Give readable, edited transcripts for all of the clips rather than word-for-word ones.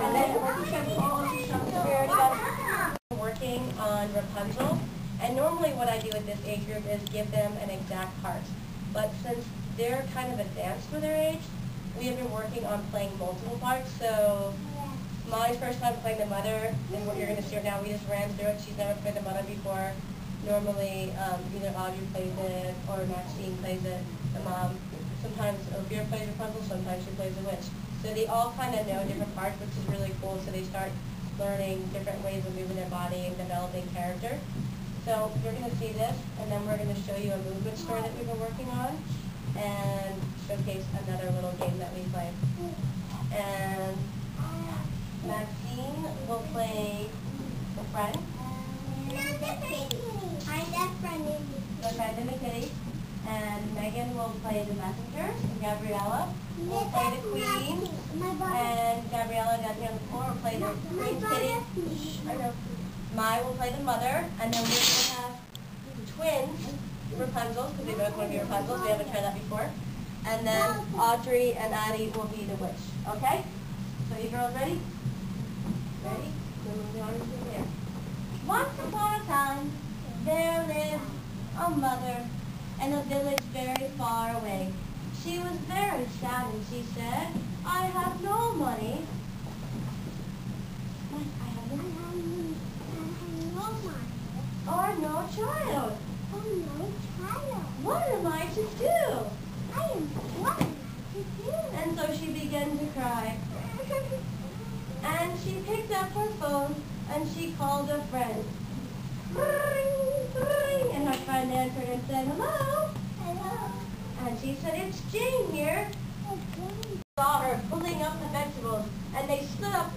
And then we already got working on Rapunzel. And normally what I do with this age group is give them an exact part. But since they're kind of advanced for their age, we have been working on playing multiple parts. So my first time playing the mother is what you're going to see right now. We just ran through it. She's never played the mother before. Normally either Audi plays it or Maxine plays it, the mom. Sometimes Ophir plays Rapunzel, sometimes she plays the witch. So they all kind of know different parts, which is really cool. So they start learning different ways of moving their body and developing character. So you're going to see this, and then we're going to show you a movement story that we've been working on, and showcase another little game that we play. And Maxine will play the friend. The friend and the kitty. And Megan will play the messenger. And Gabriella will play the queen. And Gabriella down here on the floor will play the queen's kitty. I know. Mai will play the mother. And then we're going to have twins, Rapunzels, because we both want to be Rapunzels. We haven't tried that before. And then Audrey and Aadi will be the witch. Okay? So you girls ready? Ready? Once upon a time, there lived a mother in a village very far away. She was very sad, and she said, I have no money. I have no money. Or no child. What am I to do? And so she began to cry. And she picked up her phone and she called a friend. And her friend answered and said, hello. Hello. And she said, it's Jane here. Saw her pulling up the vegetables, and they stood up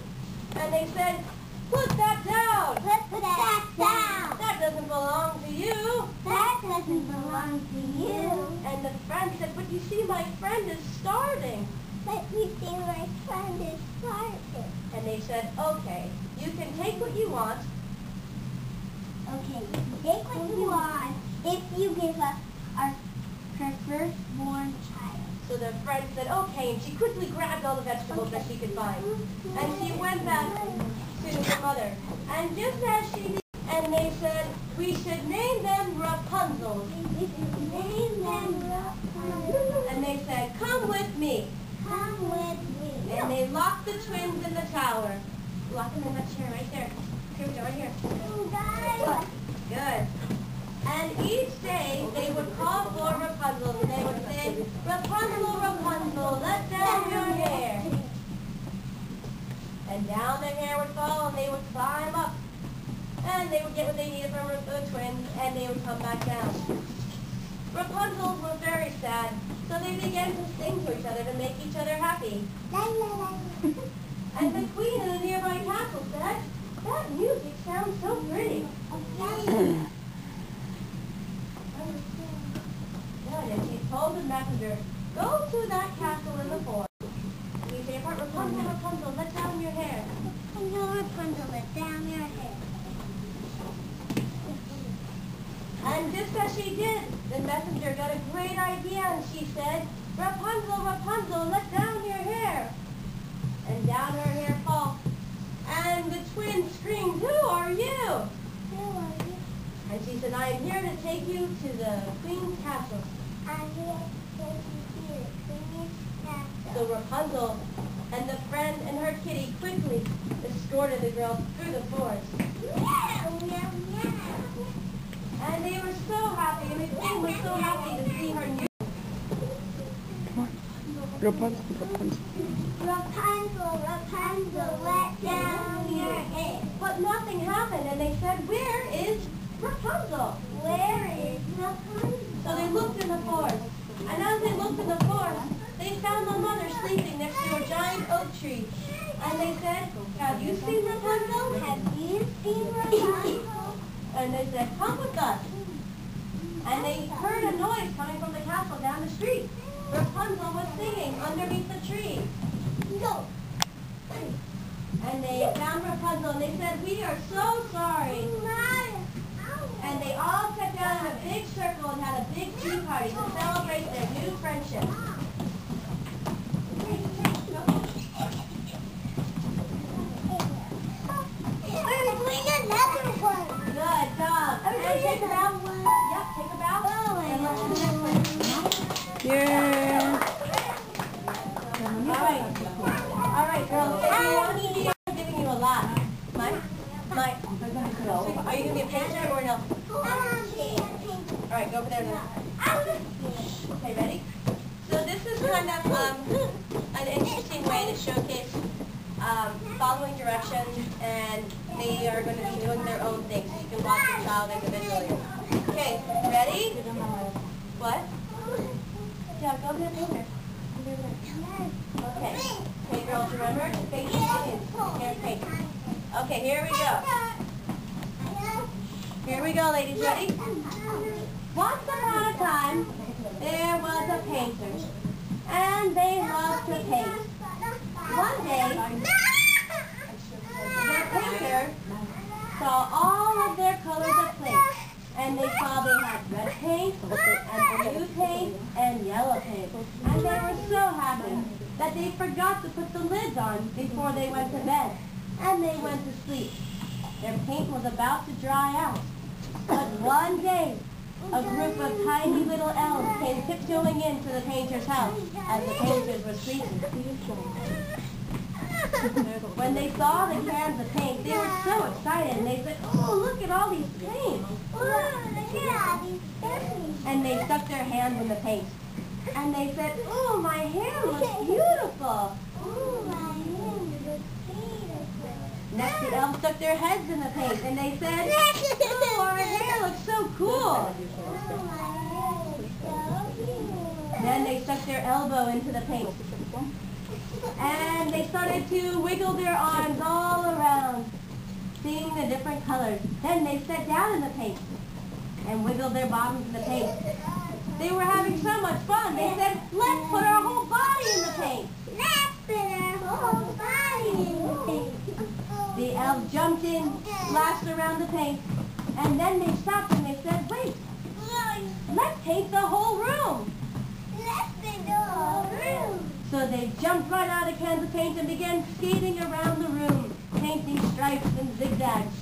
and they said, put that down. Put that down. That doesn't belong to you. That doesn't belong to you. And the friend said, but you see, my friend is starving. But you see, my friend is starving. And they said, okay, you can take what you want. Okay, take what you want if you give us her firstborn child. So the friend said, okay, and she quickly grabbed all the vegetables that she could find. And she went back to her mother. And just as she did, and they said, we should name them Rapunzels. Name them Rapunzels. And they said, come with me. Come with me. And they locked the twins in the tower. Lock them in that chair right there. Here we go, right here. Good. And each day they would call for Rapunzel, and they would say, Rapunzel, Rapunzel, let down your hair. And down their hair would fall, and they would climb up. And they would get what they needed from the twins, and they would come back down. Rapunzels were very sad, so they began to sing to each other to make each other happy. And the queen in the nearby castle said, that music sounds so pretty. And she told the messenger, go to that castle in the forest. And you say, Rapunzel, Rapunzel, let down your hair. Rapunzel, Rapunzel, let down your hair. And just as she did, the messenger got a great idea, and she said, Rapunzel, Rapunzel, let down your hair. And down her hair falls. And the twins screamed, who are you? Who are you? And she said, I am here to take you to the queen's castle. I'm here to take you to the queen's castle. So Rapunzel and the friend and her kitty quickly escorted the girls through the forest. And they were so happy, and the queen was so happy to see her new. Rapunzel, Rapunzel. Rapunzel, Rapunzel, let down your hair. But nothing happened, and they said, where is Rapunzel? Where is Rapunzel? So they looked in the forest, and as they looked in the forest, they found the mother sleeping next to a giant oak tree. And they said, have you seen Rapunzel? Have you seen Rapunzel? And they said, come with us. And they heard a noise coming from the castle down the street. Rapunzel was singing underneath the tree. No. And they found Rapunzel, and they said, we are so sorry. And they all sat down in a big circle and had a big tea party to celebrate their new friendship. right, go over there now. Okay, ready? So this is kind of an interesting way to showcase following directions, and they are going to be doing their own things. So you can watch your child individually. Okay, ready? What? Yeah, go over there, painter. Okay. Okay, girls, remember? Paint your hands. Here, paint. Okay, here we go. Here we go, ladies. Ready? Once upon a time, there was a painter, and they loved to paint. One day, the painter saw all of their colors of paint, and they saw they had red paint, and blue paint, and yellow paint. And they were so happy that they forgot to put the lids on before they went to bed, and they went to sleep. Their paint was about to dry out. But one day, a group of tiny little elves came tiptoeing into the painter's house as the painters were sleeping. When they saw the cans of paint, they were so excited, and they said, "Oh, look at all these paints!" And they stuck their hands in the paint. And they said, "Oh, my hair looks beautiful!" Next, the elves stuck their heads in the paint, and they said, "Oh, our hair looks so cool!" Then they stuck their elbow into the paint, and they started to wiggle their arms all around, seeing the different colors. Then they sat down in the paint and wiggled their bottoms in the paint. They were having so much fun, they said, "Let's put our whole body in the paint." Let's put our whole body in the paint. The elves jumped in, splashed around the paint, and then they stopped and they said, "Wait, let's paint the whole room." Let's paint the whole room. So they jumped right out of cans of paint and began skating around the room, painting stripes and zigzags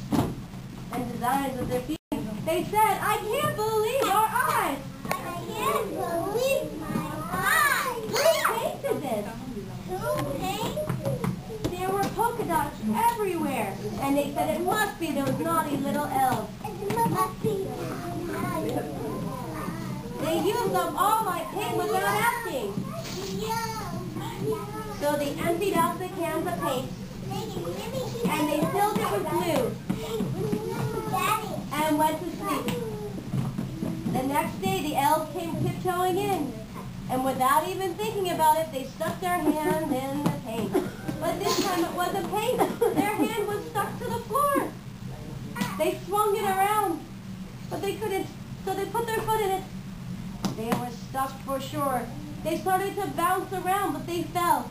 and designs with their feet. They said, "I can't believe our eyes. I can't believe my eyes. Who painted this? Who painted? There were polka dots everywhere." And they said, "It must be those naughty little elves. It must be." They used up all my paint without asking. So they emptied out the cans of paint, and they filled it with glue, and went to sleep. The next day, the elves came tiptoeing in, and without even thinking about it, they stuck their hand in the paint. But this time it wasn't paint. Their hand was stuck to the floor. They swung it around, but they couldn't, so they put their foot in it. They were stuck for sure. They started to bounce around, but they fell,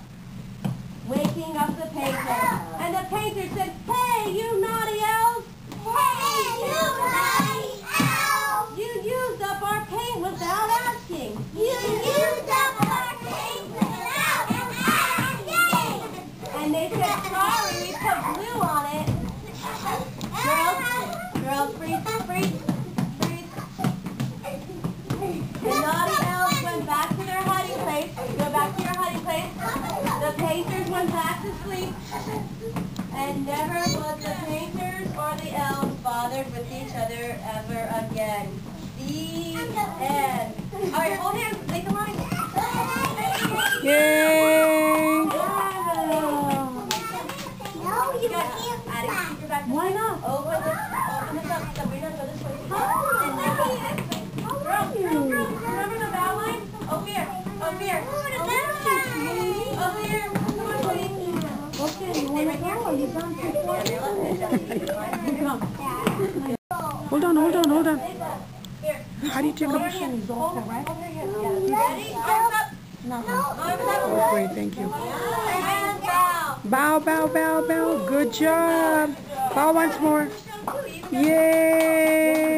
waking up the painter. And the painter said, "Hey, you naughty elves! Hey, you naughty elves! You used up our paint without asking. You used up our paint without asking." And they said, "Sorry, we put glue on it." Girls, freeze. The naughty elves went back to their hiding place. Go back to your hiding place. The painters went back to sleep. And never was the painters or the elves bothered with each other ever again. The end. All right, hold hands. Make a line. Yay! Aadi, why not? Open this up. Sabrina, go this way. Remember the bow line? Over here. Over here. Over here. Okay, you want to go or you done before? Hold on. How do you take a picture? Ready? Arms up. Oh, great, thank you. And bow. Bow. Good job. Bow once more. Yay!